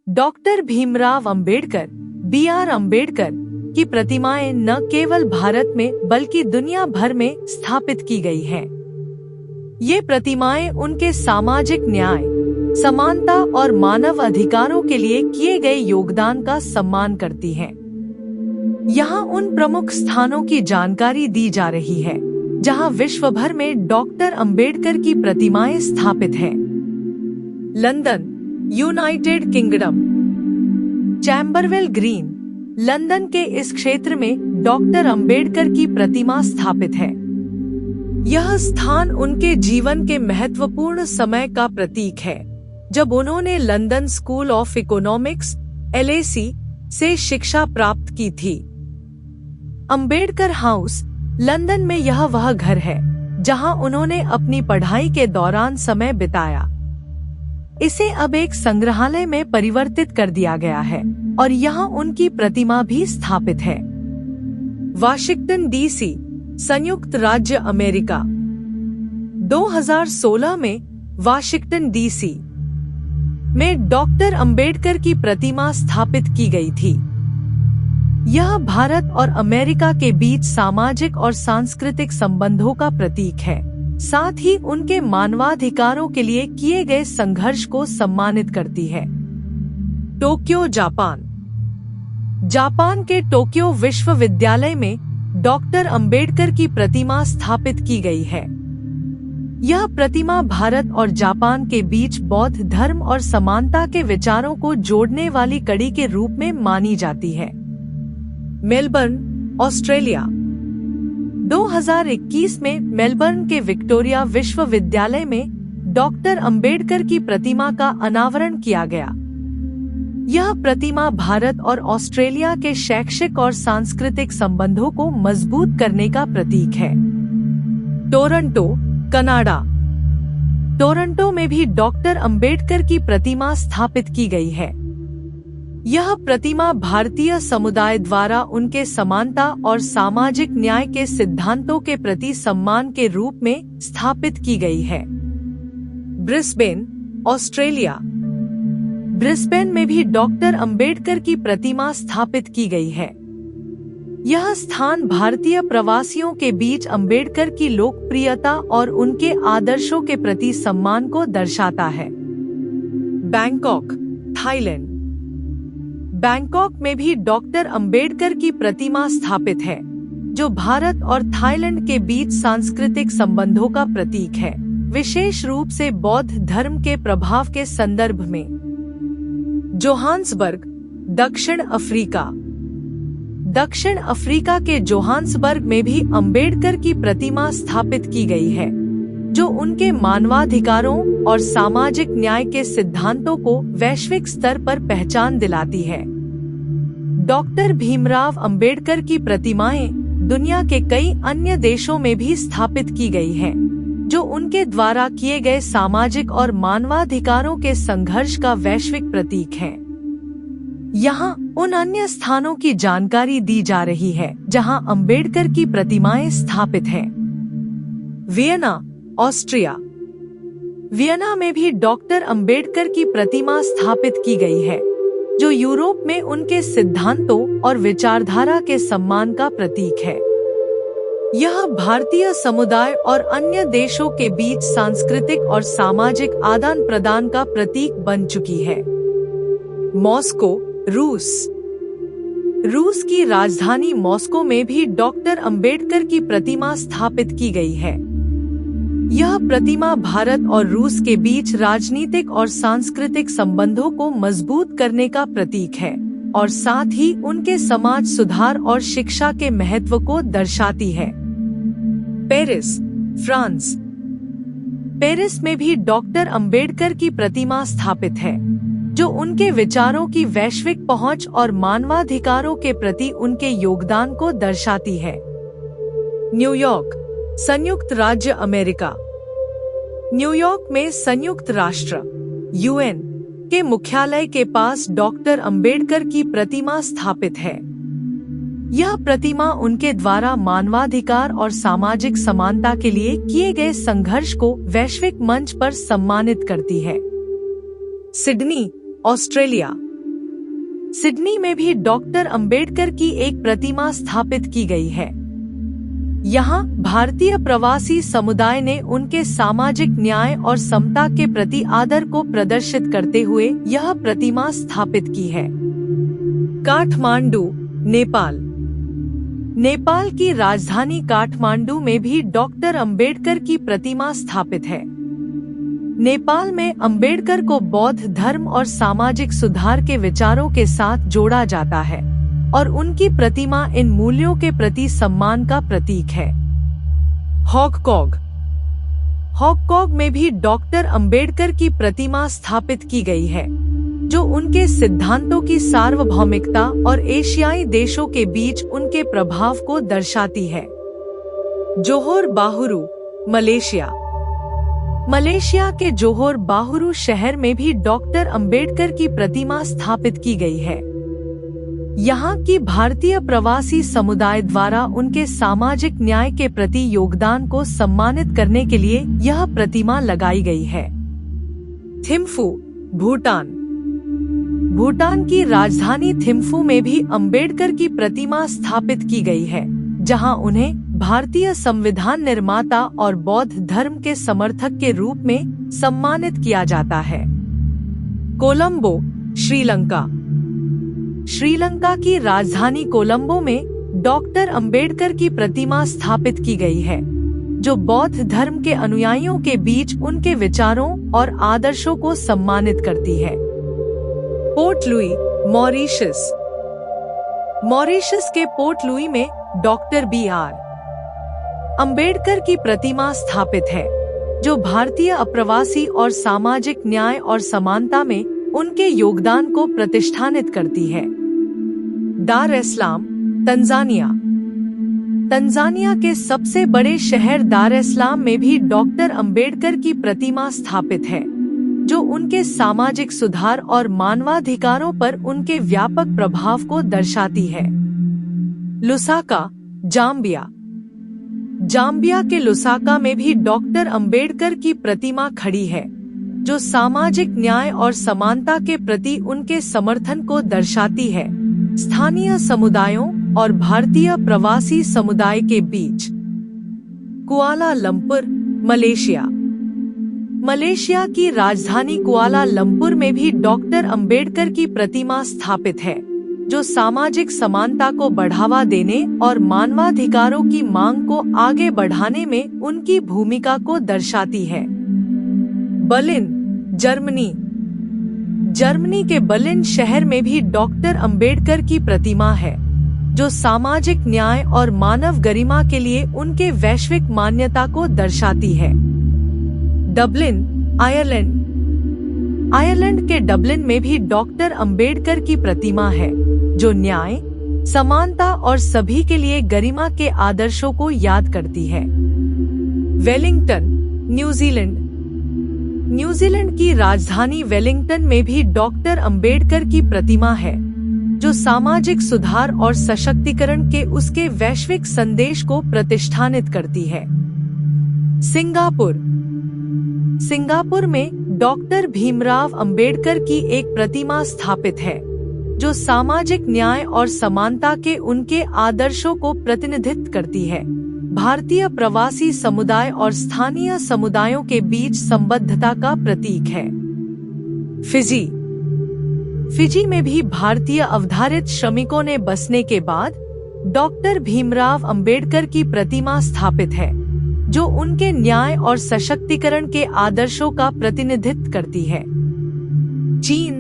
Doctor Bhimrao Ambedkar BR Ambedkar की प्रतिमाएं न केवल भारत में बल्कि दुनिया भर में स्थापित की गई हैं। ये प्रतिमाएं उनके सामाजिक न्याय, समानता और मानव अधिकारों के लिए किए गए योगदान का सम्मान करती हैं। यहाँ उन प्रमुख स्थानों की जानकारी दी जा रही है जहाँ विश्व भर में डॉक्टर अंबेडकर की प्रतिमाएं स्थापित हैं। London, United Kingdom. Camberwell Green, London के इस क्षेत्र में डॉक्टर अंबेडकर की प्रतिमा स्थापित है। यह स्थान उनके जीवन के महत्वपूर्ण समय का प्रतीक है, जब उन्होंने London school of economics LSE से शिक्षा प्राप्त की थी। अंबेडकर हाउस, लंदन में यह वह घर है जहां उन्होंने अपनी पढ़ाई के दौरान समय बिताया। इसे अब एक संग्रहालय में परिवर्तित कर दिया गया है और यहाँ उनकी प्रतिमा भी स्थापित है। वाशिंगटन DC, संयुक्त राज्य अमेरिका। 2016 में वाशिंगटन DC में डॉक्टर अंबेडकर की प्रतिमा स्थापित की गई थी। यह भारत और अमेरिका के बीच सामाजिक और सांस्कृतिक संबंधों का प्रतीक है, साथ ही उनके मानवाधिकारों के लिए किए गए संघर्ष को सम्मानित करती है। Tokyo, Japan. जापान के टोक्यो विश्वविद्यालय में डॉक्टर अंबेडकर की प्रतिमा स्थापित की गई है। यह प्रतिमा भारत और जापान के बीच बौद्ध धर्म और समानता के विचारों को जोड़ने वाली कड़ी के रूप में मानी जाती है। Melbourne, Australia. 2021 में मेलबर्न के विक्टोरिया विश्वविद्यालय में डॉक्टर अंबेडकर की प्रतिमा का अनावरण किया गया। यह प्रतिमा भारत और ऑस्ट्रेलिया के शैक्षिक और सांस्कृतिक संबंधों को मजबूत करने का प्रतीक है। Toronto, Canada. टोरंटो में भी डॉक्टर अंबेडकर की प्रतिमा स्थापित की गई है। यह प्रतिमा भारतीय समुदाय द्वारा उनके समानता और सामाजिक न्याय के सिद्धांतों के प्रति सम्मान के रूप में स्थापित की गई है। Brisbane, Australia. ब्रिस्बेन में भी डॉक्टर अंबेडकर की प्रतिमा स्थापित की गई है। यह स्थान भारतीय प्रवासियों के बीच अंबेडकर की लोकप्रियता और उनके आदर्शों के प्रति सम्मान को दर्शाता है। Bangkok, Thailand. बैंकॉक में भी डॉक्टर अंबेडकर की प्रतिमा स्थापित है, जो भारत और थाईलैंड के बीच सांस्कृतिक संबंधों का प्रतीक है, विशेष रूप से बौद्ध धर्म के प्रभाव के संदर्भ में। जोहान्सबर्ग, दक्षिण अफ्रीका। दक्षिण अफ्रीका के जोहान्सबर्ग में भी अंबेडकर की प्रतिमा स्थापित की गई है, जो उनके मानवाधिकारों और सामाजिक न्याय के सिद्धांतों को वैश्विक स्तर पर पहचान दिलाती है। डॉक्टर भीमराव अंबेडकर की प्रतिमाएं दुनिया के कई अन्य देशों में भी स्थापित की गई हैं, जो उनके द्वारा किए गए सामाजिक और मानवाधिकारों के संघर्ष का वैश्विक प्रतीक हैं। यहाँ उन अन्य स्थानों की जानकारी दी जा रही है जहाँ अंबेडकर की प्रतिमाएं स्थापित हैं। Vienna, Austria. वियना में भी डॉक्टर अंबेडकर की प्रतिमा स्थापित की गई है, जो यूरोप में उनके सिद्धांतों और विचारधारा के सम्मान का प्रतीक है। यह भारतीय समुदाय और अन्य देशों के बीच सांस्कृतिक और सामाजिक आदान प्रदान का प्रतीक बन चुकी है। मॉस्को, रूस। रूस की राजधानी मॉस्को में भी डॉक्टर अंबेडकर की प्रतिमा स्थापित की गई है। यह प्रतिमा भारत और रूस के बीच राजनीतिक और सांस्कृतिक संबंधों को मजबूत करने का प्रतीक है और साथ ही उनके समाज सुधार और शिक्षा के महत्व को दर्शाती है। Paris, France. पेरिस में भी डॉक्टर अंबेडकर की प्रतिमा स्थापित है, जो उनके विचारों की वैश्विक पहुंच और मानवाधिकारों के प्रति उनके योगदान को दर्शाती है। न्यूयॉर्क, संयुक्त राज्य अमेरिका। न्यूयॉर्क में संयुक्त राष्ट्र UN के मुख्यालय के पास डॉक्टर अंबेडकर की प्रतिमा स्थापित है। यह प्रतिमा उनके द्वारा मानवाधिकार और सामाजिक समानता के लिए किए गए संघर्ष को वैश्विक मंच पर सम्मानित करती है। Sydney, Australia. सिडनी में भी डॉक्टर अंबेडकर की एक प्रतिमा स्थापित की गई है। यहाँ भारतीय प्रवासी समुदाय ने उनके सामाजिक न्याय और समता के प्रति आदर को प्रदर्शित करते हुए यह प्रतिमा स्थापित की है। काठमांडू, नेपाल। नेपाल की राजधानी काठमांडू में भी डॉक्टर अंबेडकर की प्रतिमा स्थापित है। नेपाल में अंबेडकर को बौद्ध धर्म और सामाजिक सुधार के विचारों के साथ जोड़ा जाता है और उनकी प्रतिमा इन मूल्यों के प्रति सम्मान का प्रतीक है। हॉन्गकॉन्ग। हॉन्गकॉन्ग में भी डॉक्टर अंबेडकर की प्रतिमा स्थापित की गई है, जो उनके सिद्धांतों की सार्वभौमिकता और एशियाई देशों के बीच उनके प्रभाव को दर्शाती है। Johor Bahru, Malaysia. मलेशिया के जोहोर बाहुरु शहर में भी डॉक्टर अंबेडकर की प्रतिमा स्थापित की गई है। यहाँ की भारतीय प्रवासी समुदाय द्वारा उनके सामाजिक न्याय के प्रति योगदान को सम्मानित करने के लिए यह प्रतिमा लगाई गई है। थिम्फू, भूटान। भूटान की राजधानी थिम्फू में भी अंबेडकर की प्रतिमा स्थापित की गई है, जहां उन्हें भारतीय संविधान निर्माता और बौद्ध धर्म के समर्थक के रूप में सम्मानित किया जाता है। कोलंबो, श्रीलंका। श्रीलंका की राजधानी कोलंबो में डॉक्टर अंबेडकर की प्रतिमा स्थापित की गई है, जो बौद्ध धर्म के अनुयायियों के बीच उनके विचारों और आदर्शों को सम्मानित करती है। Port Louis, Mauritius. मॉरीशस के पोर्ट लुई में डॉक्टर B.R. अंबेडकर की प्रतिमा स्थापित है, जो भारतीय अप्रवासी और सामाजिक न्याय और समानता में उनके योगदान को प्रतिष्ठानित करती है। दार एस्लाम, तंजानिया। तंजानिया के सबसे बड़े शहर दार एस्लाम में भी डॉक्टर अंबेडकर की प्रतिमा स्थापित है, जो उनके सामाजिक सुधार और मानवाधिकारों पर उनके व्यापक प्रभाव को दर्शाती है। Lusaka, Zambia. जाम्बिया के लुसाका में भी डॉक्टर अंबेडकर की प्रतिमा खड़ी है, जो सामाजिक न्याय और समानता के प्रति उनके समर्थन को दर्शाती है, स्थानीय समुदायों और भारतीय प्रवासी समुदाय के बीच। Kuala Lumpur, Malaysia. मलेशिया की राजधानी कुआला लंपुर में भी डॉक्टर अंबेडकर की प्रतिमा स्थापित है, जो सामाजिक समानता को बढ़ावा देने और मानवाधिकारों की मांग को आगे बढ़ाने में उनकी भूमिका को दर्शाती है। Berlin, Germany. जर्मनी के बर्लिन शहर में भी डॉक्टर अंबेडकर की प्रतिमा है, जो सामाजिक न्याय और मानव गरिमा के लिए उनके वैश्विक मान्यता को दर्शाती है। Dublin, Ireland. आयरलैंड के डबलिन में भी डॉक्टर अंबेडकर की प्रतिमा है, जो न्याय, समानता और सभी के लिए गरिमा के आदर्शों को याद करती है। Wellington, New Zealand. न्यूजीलैंड की राजधानी वेलिंगटन में भी डॉक्टर अंबेडकर की प्रतिमा है, जो सामाजिक सुधार और सशक्तिकरण के उसके वैश्विक संदेश को प्रतिष्ठानित करती है। सिंगापुर। सिंगापुर में डॉक्टर भीमराव अंबेडकर की एक प्रतिमा स्थापित है, जो सामाजिक न्याय और समानता के उनके आदर्शों को प्रतिनिधित्व करती है, भारतीय प्रवासी समुदाय और स्थानीय समुदायों के बीच संबद्धता का प्रतीक है। फिजी। फिजी में भी भारतीय अवधारित श्रमिकों ने बसने के बाद डॉक्टर भीमराव अंबेडकर की प्रतिमा स्थापित है, जो उनके न्याय और सशक्तिकरण के आदर्शों का प्रतिनिधित्व करती है। चीन।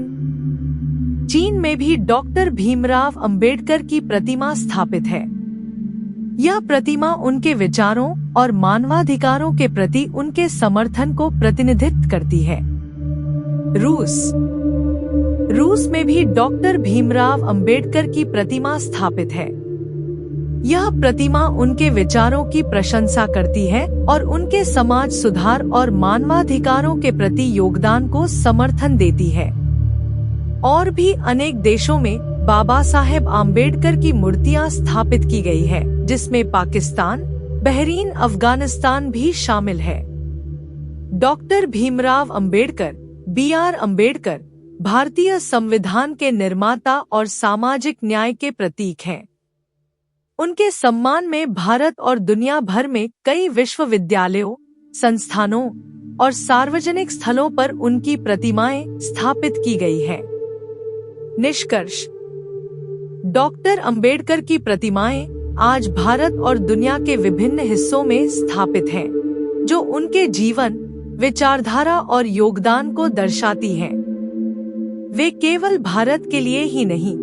चीन में भी डॉक्टर भीमराव अंबेडकर की प्रतिमा स्थापित है। यह प्रतिमा उनके विचारों और मानवाधिकारों के प्रति उनके समर्थन को प्रतिनिधित्व करती है। रूस। रूस में भी डॉक्टर भीमराव अंबेडकर की प्रतिमा स्थापित है। यह प्रतिमा उनके विचारों की प्रशंसा करती है और उनके समाज सुधार और मानवाधिकारों के प्रति योगदान को समर्थन देती है। और भी अनेक देशों में बाबा साहेब आम्बेडकर की मूर्तियां स्थापित की गई है, जिसमें पाकिस्तान, बहरीन, अफगानिस्तान भी शामिल है। Doctor Bhimrao Ambedkar, B.R. अंबेडकर, भारतीय संविधान के निर्माता और सामाजिक न्याय के प्रतीक हैं। उनके सम्मान में भारत और दुनिया भर में कई विश्वविद्यालयों, संस्थानों और सार्वजनिक स्थलों पर उनकी प्रतिमाएं स्थापित की गई हैं। निष्कर्ष: डॉक्टर अंबेडकर की प्रतिमाएं आज भारत और दुनिया के विभिन्न हिस्सों में स्थापित हैं, जो उनके जीवन, विचारधारा और योगदान को दर्शाती हैं। वे केवल भारत के लिए ही नहीं,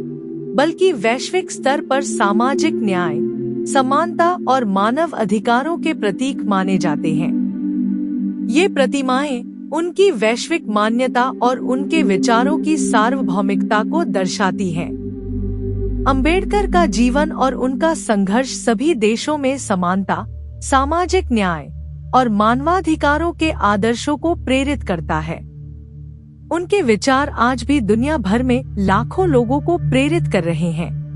बल्कि वैश्विक स्तर पर सामाजिक न्याय, समानता और मानव अधिकारों के प्रतीक माने जाते हैं। ये प्रतिमाएं उनकी वैश्विक मान्यता और उनके विचारों की सार्वभौमिकता को दर्शाती हैं। अंबेडकर का जीवन और उनका संघर्ष सभी देशों में समानता, सामाजिक न्याय और मानवाधिकारों के आदर्शों को प्रेरित करता है। उनके विचार आज भी दुनिया भर में लाखों लोगों को प्रेरित कर रहे हैं।